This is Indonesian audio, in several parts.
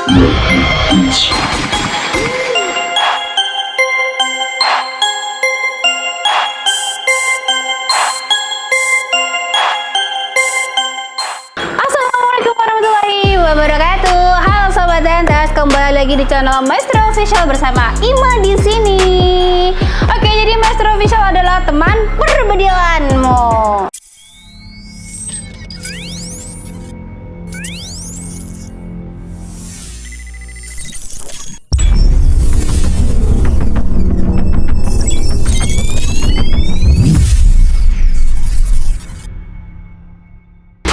Assalamualaikum warahmatullahi wabarakatuh. Halo sobat Dantas, kembali lagi di channel Maestro Official bersama Ima di sini. Oke, jadi Maestro Official adalah teman perbedilanmu.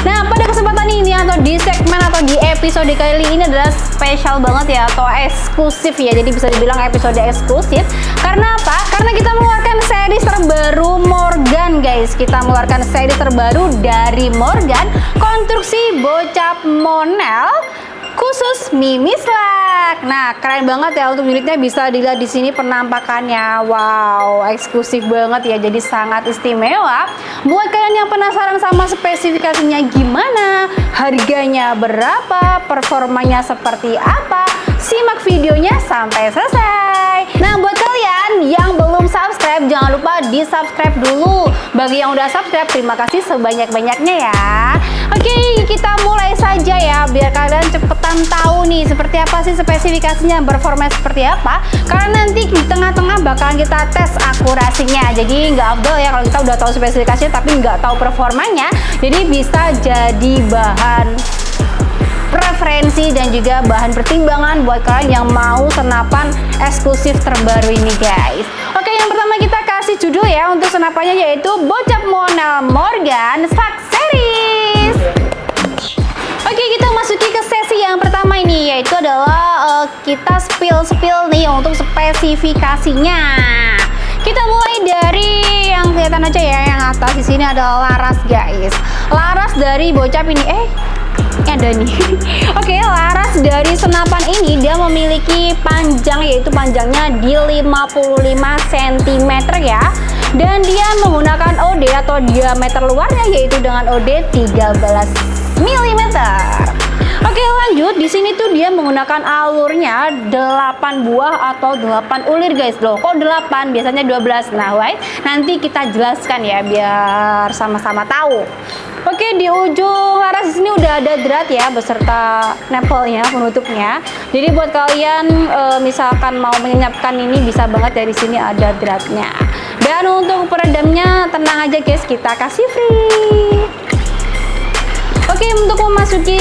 Nah, pada kesempatan ini atau di segmen atau di episode kali ini adalah spesial banget ya, atau eksklusif ya. Jadi bisa dibilang episode eksklusif. Karena apa? Karena kita mengeluarkan series terbaru Morgan, guys. Kita mengeluarkan series terbaru dari Morgan, konstruksi bocap Monel khusus Mimislak. Nah, keren banget ya untuk unitnya, bisa dilihat di sini penampakannya. Wow, eksklusif banget ya. Jadi sangat istimewa. Buat kalian yang penasaran sama spesifikasinya gimana, harganya berapa, performanya seperti apa, simak videonya sampai selesai. Nah, buat kalian yang belum subscribe, jangan lupa di subscribe dulu. Bagi yang udah subscribe, terima kasih sebanyak-banyaknya ya. Oke, kita mulai saja ya, biar kalian cepetan tahu nih seperti apa sih spesifikasinya, performa seperti apa. Karena nanti di tengah-tengah bakalan kita tes akurasinya. Jadi nggak afdol ya kalau kita udah tahu spesifikasinya tapi nggak tahu performanya. Jadi bisa jadi bahan preferensi dan juga bahan pertimbangan buat kalian yang mau senapan eksklusif terbaru ini, guys. Oke, yang pertama kita kasih judul ya untuk senapannya, yaitu Bocap Monel Morgan Slug Series. Oke, kita masuki ke sesi yang pertama ini, yaitu adalah kita spill nih untuk spesifikasinya. Kita mulai dari yang kelihatan aja ya, yang atas di sini adalah laras, guys. Laras dari bocap ini, ada nih. Oke, laras dari senapan ini dia memiliki panjang, yaitu panjangnya di 55 cm ya. Dan dia menggunakan OD atau diameter luarnya yaitu dengan OD 13 mm. Oke, lanjut. Di sini tuh dia menggunakan alurnya 8 buah atau 8 ulir, guys. Loh, kok 8? Biasanya 12. Nah, wait, nanti kita jelaskan ya biar sama-sama tahu. Oke, di ujung laras di sini udah ada drat ya beserta nempelnya, penutupnya. Jadi buat kalian misalkan mau menyenyapkan ini bisa banget ya, di sini ada dratnya. Dan untuk peredamnya tenang aja, guys, kita kasih free. Oke, untuk memasuki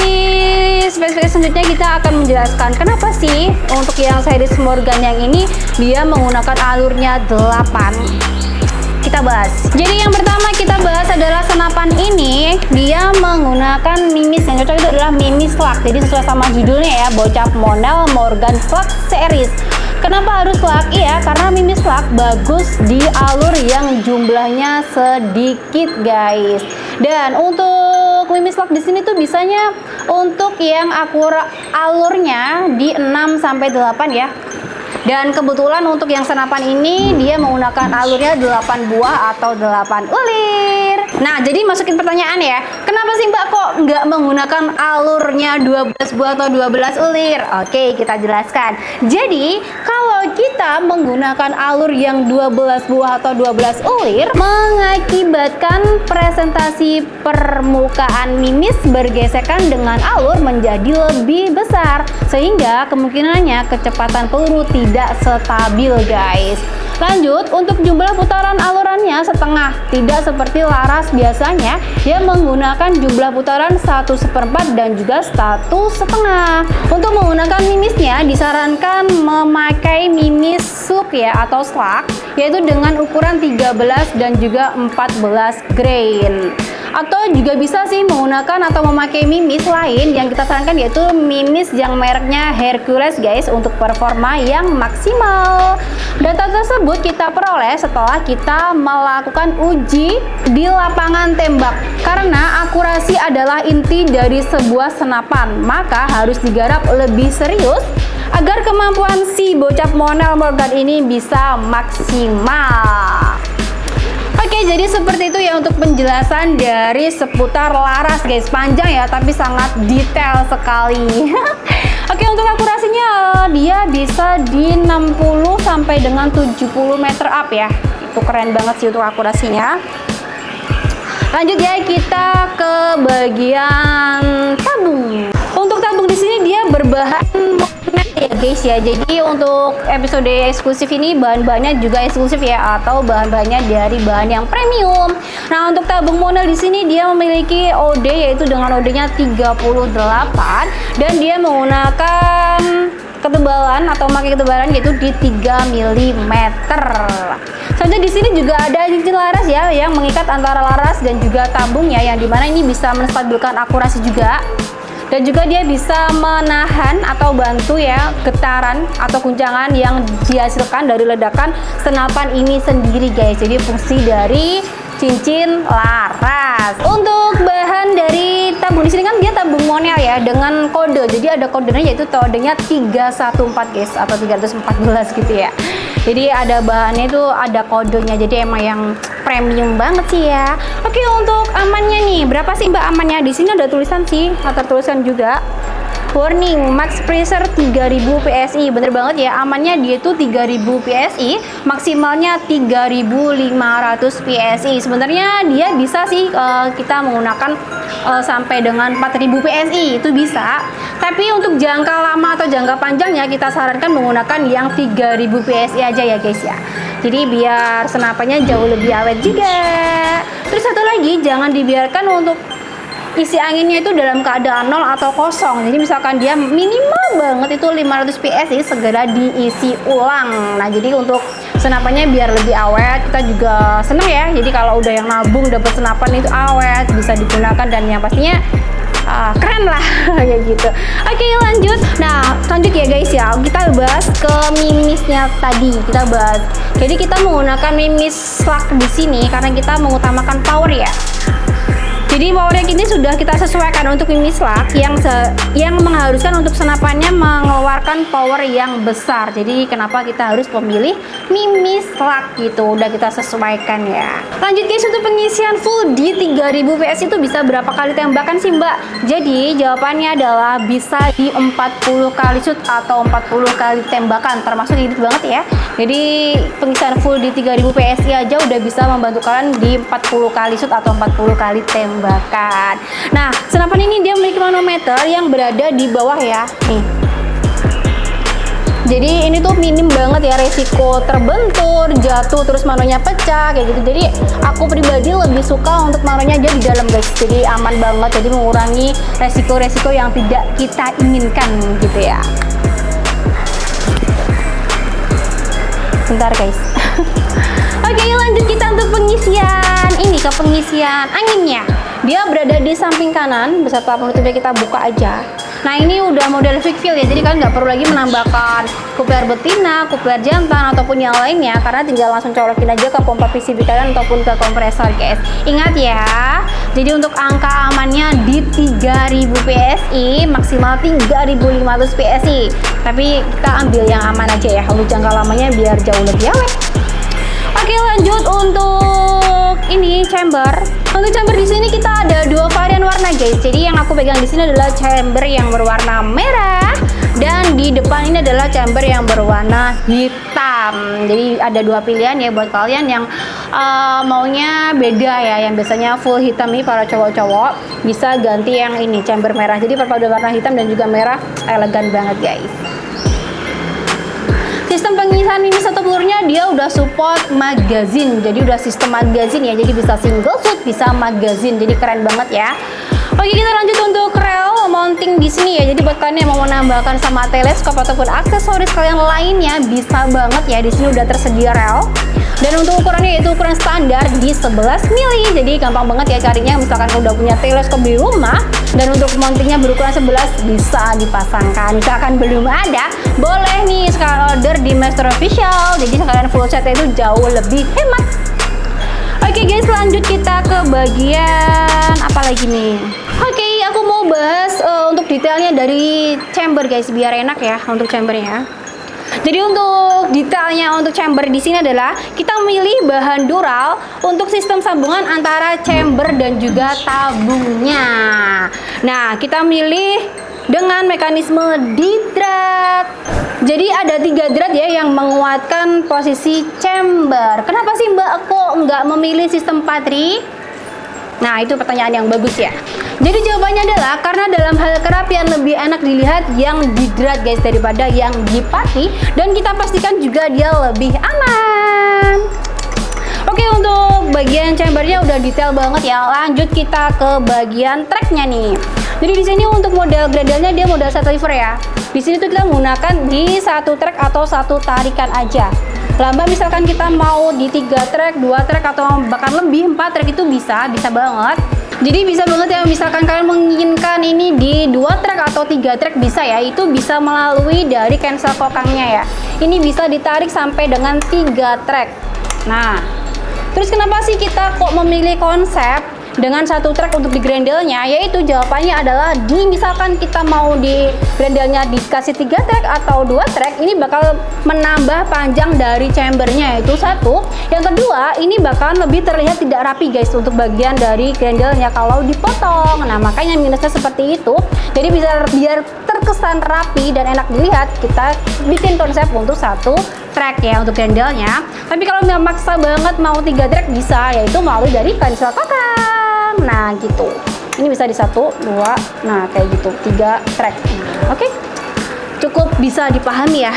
spesifikasi selanjutnya kita akan menjelaskan kenapa sih untuk yang series Morgan yang ini dia menggunakan alurnya 8. Kita bahas. Jadi yang pertama kita bahas adalah senapan ini dia menggunakan mimis, yang cocok itu adalah Mimislak. Jadi sesuai sama judulnya ya, Bocap Monel Morgan Slug Series. Kenapa harus slug? Iya, karena Mimislak bagus di alur yang jumlahnya sedikit, guys. Dan untuk Mimislak di sini tuh bisanya untuk yang alurnya di 6 sampai 8 ya. Dan kebetulan untuk yang senapan ini dia menggunakan alurnya 8 buah atau 8 ulir. Nah, jadi masukin pertanyaan ya, kenapa sih Mbak kok nggak menggunakan alurnya 12 buah atau 12 ulir? Oke, kita jelaskan. Jadi kalau kita menggunakan alur yang 12 buah atau 12 ulir, mengakibatkan presentasi permukaan mimis bergesekan dengan alur menjadi lebih besar, sehingga kemungkinannya kecepatan peluru tidak stabil, guys. Lanjut, untuk jumlah putaran alurannya setengah, tidak seperti laras biasanya yang menggunakan jumlah putaran 1/4 dan juga 1/2. Untuk menggunakan mimisnya disarankan memakai mimis slug ya atau slug, yaitu dengan ukuran 13 dan juga 14 grain. Atau juga bisa sih menggunakan atau memakai mimis lain yang kita sarankan, yaitu mimis yang mereknya Hercules, guys, untuk performa yang maksimal. Data tersebut kita peroleh setelah kita melakukan uji di lapangan tembak. Karena akurasi adalah inti dari sebuah senapan, maka harus digarap lebih serius agar kemampuan si bocap Monel Morgan ini bisa maksimal. Oke, jadi seperti itu ya untuk penjelasan dari seputar laras, guys. Panjang ya, tapi sangat detail sekali. Oke, untuk akurasinya dia bisa di 60 sampai dengan 70 meter up ya. Itu keren banget sih untuk akurasinya. Lanjut ya, kita ke bagian tabung. Untuk tabung di sini dia berbahan magnet ya guys ya. Jadi untuk episode eksklusif ini bahan-bahannya juga eksklusif ya, atau bahan-bahannya dari bahan yang premium. Nah, untuk tabung Monel di sini dia memiliki OD, yaitu dengan OD-nya 38, dan dia menggunakan ketebalan atau pakai ketebalan yaitu di 3 mm. Selanjutnya di sini juga ada cincin laras ya, yang mengikat antara laras dan juga tabungnya, yang dimana ini bisa menstabilkan akurasi juga, dan juga dia bisa menahan atau bantu ya getaran atau guncangan yang dihasilkan dari ledakan senapan ini sendiri guys. Jadi fungsi dari cincin laras. Untuk bahan dari tabung di sini kan dia tabung Monel ya, dengan kode. Jadi ada kodenya, yaitu kodenya 314 guys, atau 314 gitu ya. Jadi ada bahannya itu ada kodenya, jadi emang yang premium banget sih ya. Oke, untuk amannya nih, berapa sih Mbak amannya? Di sini ada tulisan sih, atau tulisan juga. Warning, max pressure 3000 PSI. Bener banget ya, amannya dia itu 3000 PSI, maksimalnya 3500 PSI. Sebenarnya dia bisa sih kita menggunakan sampai dengan 4000 PSI, itu bisa. Tapi untuk jangka lama atau jangka panjangnya kita sarankan menggunakan yang 3000 PSI aja ya guys ya. Jadi biar senapannya jauh lebih awet juga. Terus satu lagi, jangan dibiarkan untuk isi anginnya itu dalam keadaan nol atau kosong. Jadi misalkan dia minimal banget itu 500 PSI, segera diisi ulang. Nah, jadi untuk senapannya biar lebih awet, kita juga seneng ya. Jadi kalau udah yang nabung dapat senapan itu awet, bisa digunakan, dan yang pastinya keren lah kayak gitu. Oke, lanjut. Nah, lanjut ya guys ya, kita bahas ke mimisnya tadi. Kita bahas. Jadi kita menggunakan mimis slug di sini karena kita mengutamakan power ya. Jadi powernya ini sudah kita sesuaikan untuk mimis slug yang mengharuskan untuk senapannya mengeluarkan power yang besar. Jadi kenapa kita harus memilih mimis slug gitu, udah kita sesuaikan ya. Lanjut guys, untuk pengisian full di 3000 PS itu bisa berapa kali tembakan sih Mbak? Jadi jawabannya adalah bisa di 40 kali shoot atau 40 kali tembakan, termasuk edit banget ya. Jadi pengisian full di 3000 PSI aja udah bisa membantu kalian di 40 kali shoot atau 40 kali tembakan. Nah, senapan ini dia memiliki manometer yang berada di bawah ya. Nih. Jadi ini tuh minim banget ya resiko terbentur, jatuh terus manonya pecah kayak gitu. Jadi aku pribadi lebih suka untuk manonya aja di dalam guys. Jadi aman banget, jadi mengurangi resiko-resiko yang tidak kita inginkan gitu ya. Bentar guys. Oke, lanjut kita untuk pengisian ini, ke pengisian anginnya. Dia berada di samping kanan beserta penutupnya, kita buka aja. Nah, ini udah model quick fill ya, jadi kalian nggak perlu lagi menambahkan kupler betina, kupler jantan ataupun yang lainnya, karena tinggal langsung colokin aja ke pompa PCB kalian ataupun ke kompresor guys. Ingat ya, jadi untuk angka amannya di 3000 PSI, maksimal 3500 PSI. Tapi kita ambil yang aman aja ya, untuk jangka lamanya biar jauh lebih awet. Oke, lanjut untuk ini chamber. Untuk chamber di sini kita ada dua varian warna guys. Jadi yang aku pegang di sini adalah chamber yang berwarna merah, dan di depan ini adalah chamber yang berwarna hitam. Jadi ada dua pilihan ya buat kalian yang maunya beda ya. Yang biasanya full hitam nih para cowok-cowok, bisa ganti yang ini chamber merah. Jadi perpaduan warna hitam dan juga merah elegan banget guys. Sistem pengisian ini satu pelurnya dia udah support magazine, jadi udah sistem magazine ya, jadi bisa single shoot, bisa magazine, jadi keren banget ya. Oke, kita lanjut untuk rel mounting di sini ya. Jadi buat kalian yang mau menambahkan sama teleskop ataupun aksesoris kalian lainnya bisa banget ya. Di sini udah tersedia rel. Dan untuk ukurannya yaitu ukuran standar di 11 mili. Jadi gampang banget ya carinya. Misalkan udah punya teleskop di rumah dan untuk mountingnya berukuran 11 bisa dipasangkan. Misalkan belum ada, boleh nih sekarang order di Master Official. Jadi sekalian full set itu jauh lebih hemat. Oke guys, lanjut kita ke bagian apa lagi nih? Oke, aku mau bahas untuk detailnya dari chamber guys, biar enak ya untuk chambernya. Jadi untuk detailnya untuk chamber di sini adalah kita memilih bahan dural untuk sistem sambungan antara chamber dan juga tabungnya. Nah, kita milih dengan mekanisme di-thread. Jadi ada 3 thread ya yang menguatkan posisi chamber. Kenapa sih Mbak kok nggak memilih sistem patri? Nah, itu pertanyaan yang bagus ya. Jadi jawabannya adalah karena dalam hal kerapian lebih enak dilihat yang di-thread guys daripada yang di patri, dan kita pastikan juga dia lebih aman. Oke, untuk bagian chambernya udah detail banget ya. Lanjut kita ke bagian tracknya nih. Jadi di sini untuk model gradelnya dia model set lever ya. Di sini tuh kita menggunakan di 1 track atau 1 tarikan aja. Lambang misalkan kita mau di 3 track, 2 track atau bahkan lebih 4 track itu bisa banget. Jadi bisa banget ya, misalkan kalian menginginkan ini di 2 track atau 3 track bisa ya, itu bisa melalui dari cancel kokangnya ya. Ini bisa ditarik sampai dengan 3 track. Nah, terus kenapa sih kita kok memilih konsep dengan 1 track untuk di grendelnya? Yaitu jawabannya adalah di misalkan kita mau di grendelnya dikasih 3 track atau 2 track, ini bakal menambah panjang dari chambernya, yaitu 1. Yang kedua, ini bakal lebih terlihat tidak rapi guys untuk bagian dari grendelnya kalau dipotong. Nah, makanya minusnya seperti itu. Jadi biar terkesan rapi dan enak dilihat, kita bikin konsep untuk 1 track ya untuk grendelnya. Tapi kalau nggak maksa banget mau 3 track bisa, yaitu melalui dari cancel kokang. Nah gitu, ini bisa di 1, 2, nah kayak gitu, 3 track. Oke, cukup bisa dipahami ya.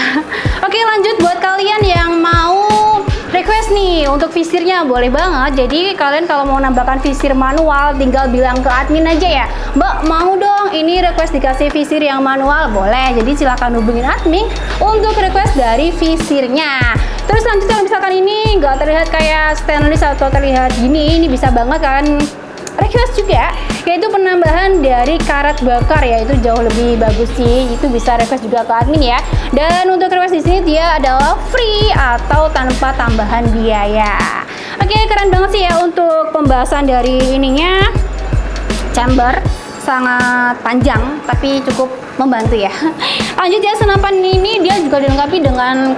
Oke, lanjut buat kalian yang mau request nih untuk visirnya, boleh banget. Jadi kalian kalau mau nambahkan visir manual tinggal bilang ke admin aja ya, Mbak mau dong ini request dikasih visir yang manual, boleh. Jadi silahkan hubungin admin untuk request dari visirnya. Terus lanjut kalau misalkan ini nggak terlihat kayak stainless atau terlihat gini, ini bisa banget kan request juga, yaitu penambahan dari karat bakar ya, itu jauh lebih bagus sih. Itu bisa request juga ke admin ya. Dan untuk request di sini dia adalah free atau tanpa tambahan biaya. Oke, keren banget sih ya untuk pembahasan dari ininya. Chamber sangat panjang tapi cukup membantu ya. Lanjut ya, senapan ini dia juga dilengkapi dengan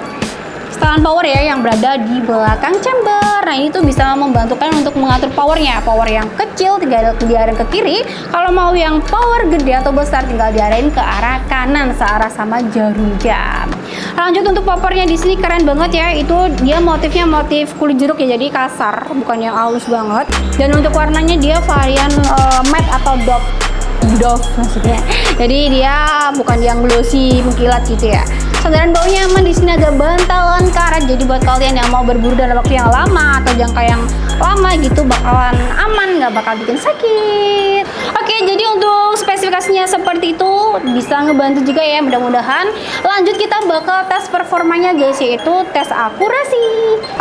setelan power ya yang berada di belakang chamber. Nah, ini tuh bisa membantukan untuk mengatur powernya. Power yang kecil tinggal diarahin ke kiri. Kalau mau yang power gede atau besar tinggal diarahin ke arah kanan searah sama jarum jam. Lanjut untuk poppernya di sini keren banget ya. Itu dia motifnya motif kulit jeruk ya, jadi kasar, bukan yang halus banget. Dan untuk warnanya dia varian matte atau doff maksudnya. Jadi dia bukan yang glossy mengkilat gitu ya. Sandaran baunya aman, di sini ada bantalan karet. Jadi buat kalian yang mau berburu dalam waktu yang lama atau jangka yang lama gitu bakalan aman, nggak bakal bikin sakit. Oke, jadi untuk spesifikasinya seperti itu bisa ngebantu juga ya mudah-mudahan. Lanjut kita bakal tes performanya guys, yaitu tes akurasi.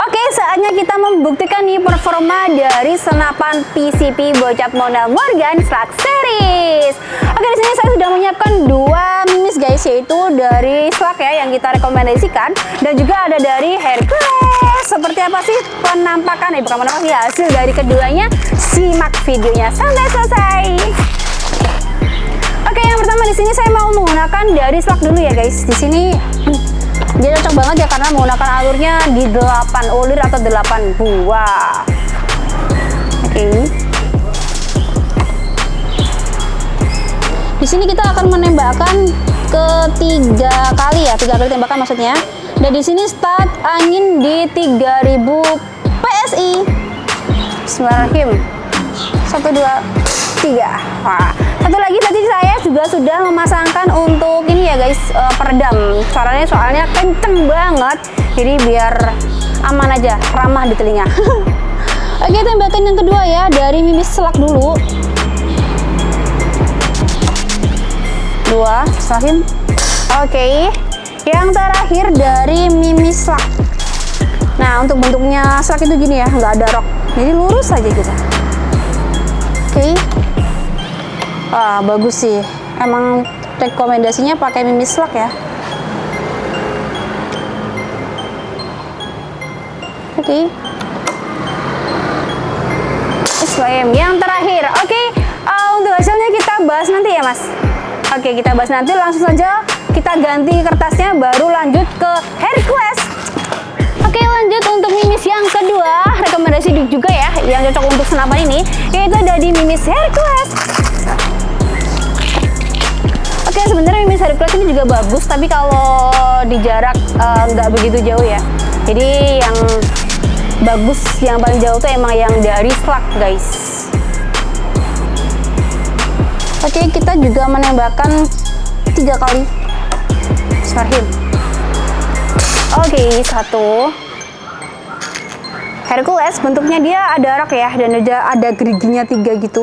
Oke, saatnya kita membuktikan nih performa dari senapan PCP Bocap Monel Morgan Slug Series. Oke, di sini saya sudah menyiapkan 2 mimis guys, yaitu dari Slug ya yang kita rekomendasikan, dan juga ada dari Hercules. Seperti apa sih penampakan? Bukan penampakan ya, hasil dari keduanya. Simak videonya sampai selesai. Oke, yang pertama di sini saya mau menggunakan dari Slug dulu ya guys. Di sini dia cocok banget ya karena menggunakan alurnya di 8 ulir atau 8 buah. Oke. Di sini kita akan menembakkan ke 3 kali ya, 3 kali tembakan maksudnya. Dan di sini start angin di 3000 PSI. Bismillahirrahmanirrahim. 1, 2, 3. Wah, satu lagi tadi saya juga sudah memasangkan untuk ini ya guys, peredam. Suaranya soalnya kenceng banget, jadi biar aman aja, ramah di telinga. Oke, tembakan yang kedua ya dari mimis Slug dulu. 2, Bismillahirrahmanirrahim. Oke, yang terakhir dari mimis Slug. Nah, untuk bentuknya Slug itu gini ya, nggak ada rok, jadi lurus aja gitu. Oke. Wah, bagus sih. Emang rekomendasinya pakai mimis Slug ya. Oke. Bismillahirrahmanirrahim. Yang terakhir. Oke, untuk hasilnya kita bahas nanti ya, Mas. Oke, kita bahas nanti. Langsung saja kita ganti kertasnya, baru lanjut ke Hercules. Oke, lanjut untuk mimis yang kedua, rekomendasi juga ya yang cocok untuk senapan ini, yaitu ada di mimis Hercules. Oke, sebenarnya Mimis Hercules ini juga bagus, tapi kalau di jarak nggak begitu jauh ya. Jadi yang bagus, yang paling jauh tuh emang yang dari Slug guys. Oke, kita juga menembakkan 3 kali. Sarhim. Oke, 1. Hercules bentuknya dia ada rak ya, dan ada geriginya 3 gitu.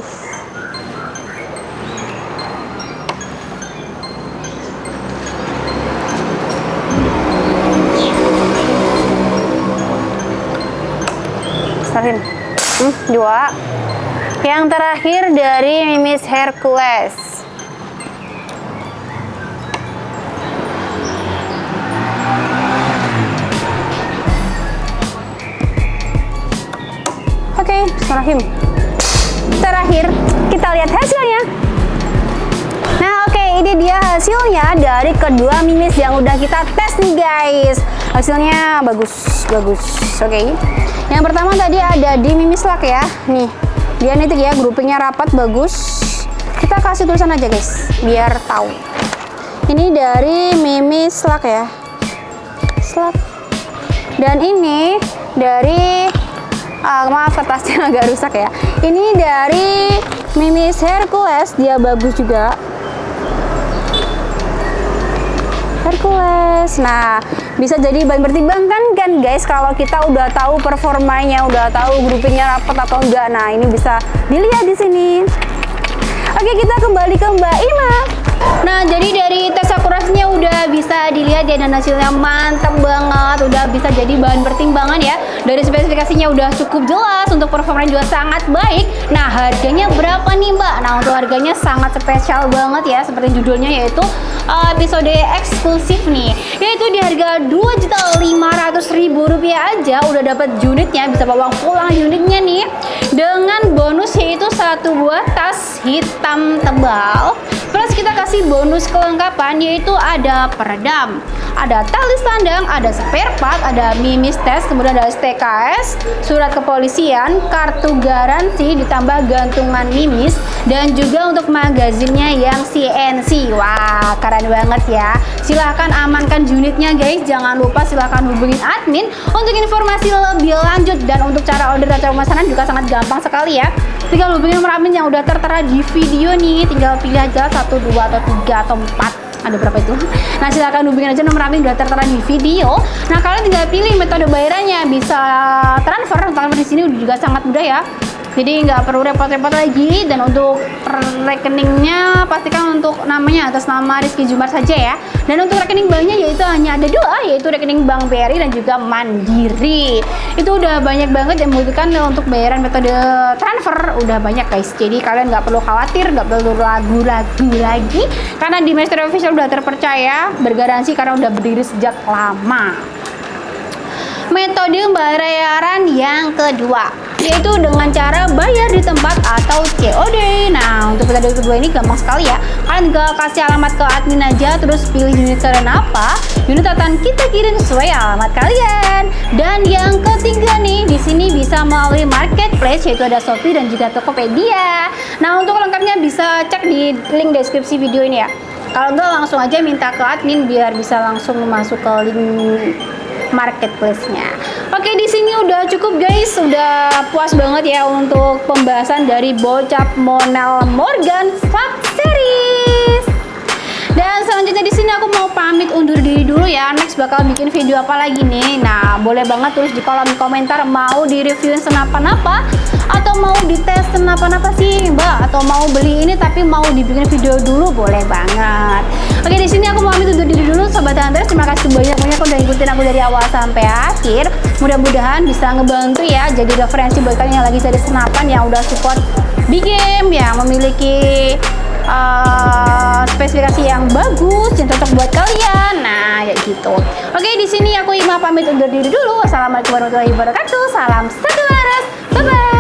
Sarhim. 2. Yang terakhir dari Mimis Hercules. Oke, Sarhim. Terakhir, kita lihat hasilnya. Nah, oke, ini dia hasilnya dari kedua Mimis yang udah kita tes nih guys. Hasilnya bagus. Oke. Yang pertama tadi ada di Mimis Slug ya. Nih, dia nitik ya, groupingnya rapat, bagus. Kita kasih tulisan aja guys, biar tahu. Ini dari Mimis Slug ya. Slug. Dan ini dari maaf kertasnya agak rusak ya. Ini dari Mimis Hercules, dia bagus juga. Hercules. Nah, bisa jadi bahan pertimbangan kan guys, kalau kita udah tahu performanya, udah tahu groupingnya rapat atau enggak. Nah, ini bisa dilihat di sini. Oke, kita kembali ke Mbak Ima. Nah, jadi dari tes akurasinya udah bisa dilihat ya, dan hasilnya mantap banget, udah bisa jadi bahan pertimbangan ya. Dari spesifikasinya udah cukup jelas, untuk performanya juga sangat baik. Nah, harganya berapa nih Mbak? Nah, untuk harganya sangat spesial banget ya, seperti judulnya yaitu episode eksklusif nih, yaitu di harga Rp2.500.000 aja udah dapat unitnya, bisa bawa pulang unitnya nih, dengan bonus yaitu 1 buah tas hitam tebal. Plus kita kasih bonus kelengkapan yaitu ada peredam, ada tali sandang, ada spare part, ada Mimis tes, kemudian ada STKS, surat kepolisian, kartu garansi, ditambah gantungan Mimis, dan juga untuk magazinnya yang CNC. Wah, keren banget ya. Silahkan amankan unitnya guys, jangan lupa silahkan hubungin admin untuk informasi lebih lanjut, dan untuk cara order dan cara pemesanan juga sangat gampang sekali ya. Tinggal hubungin nomor admin yang udah tertera di video nih, tinggal pilih aja 1, 2, atau 3, atau 4, ada berapa itu. Nah, silahkan hubungin aja nomor admin udah tertera di video. Nah, kalian tinggal pilih metode bayarannya, bisa transfer di sini juga sangat mudah ya. Jadi nggak perlu repot-repot lagi, dan untuk rekeningnya pastikan untuk namanya atas nama Rizky Jumar saja ya. Dan untuk rekening banknya yaitu hanya ada 2, yaitu rekening Bank BRI dan juga Mandiri. Itu udah banyak banget yang membutuhkan untuk bayaran metode transfer, udah banyak guys. Jadi kalian nggak perlu khawatir, nggak perlu ragu-ragu lagi, karena di Master Official udah terpercaya, bergaransi karena udah berdiri sejak lama. Metode pembayaran yang kedua yaitu dengan cara bayar di tempat atau COD. Nah, untuk metode kedua ini gampang sekali ya. Kalian tinggal kasih alamat ke admin aja, terus pilih unit kalian apa, unit akan kita kirim sesuai alamat kalian. Dan yang ketiga nih, di sini bisa melalui marketplace, yaitu ada Shopee dan juga Tokopedia. Nah, untuk lengkapnya bisa cek di link deskripsi video ini ya. Kalau enggak, langsung aja minta ke admin biar bisa langsung masuk ke link marketplace-nya. Oke, di sini udah cukup guys, udah puas banget ya untuk pembahasan dari Bocap Monel Morgan Slug Series. Dan selanjutnya di sini aku mau pamit undur diri dulu ya. Next bakal bikin video apa lagi nih? Nah, boleh banget tulis di kolom komentar mau di reviewin senapan apa, atau mau dites senapan apa sih Mbak, atau mau beli ini tapi mau dibikin video dulu, boleh banget. Oke, di sini aku mau pamit undur diri dulu Sobat Hunters. Terima kasih banyak udah ikutin aku dari awal sampai akhir. Mudah-mudahan bisa ngebantu ya, jadi referensi buat kalian yang lagi cari senapan, yang udah support big game, yang memiliki spesifikasi yang bagus, yang cocok buat kalian. Nah, ya gitu. Oke, di sini aku Ima pamit undur diri dulu. Wassalamualaikum warahmatullahi wabarakatuh. Salam satu waras. Bye bye.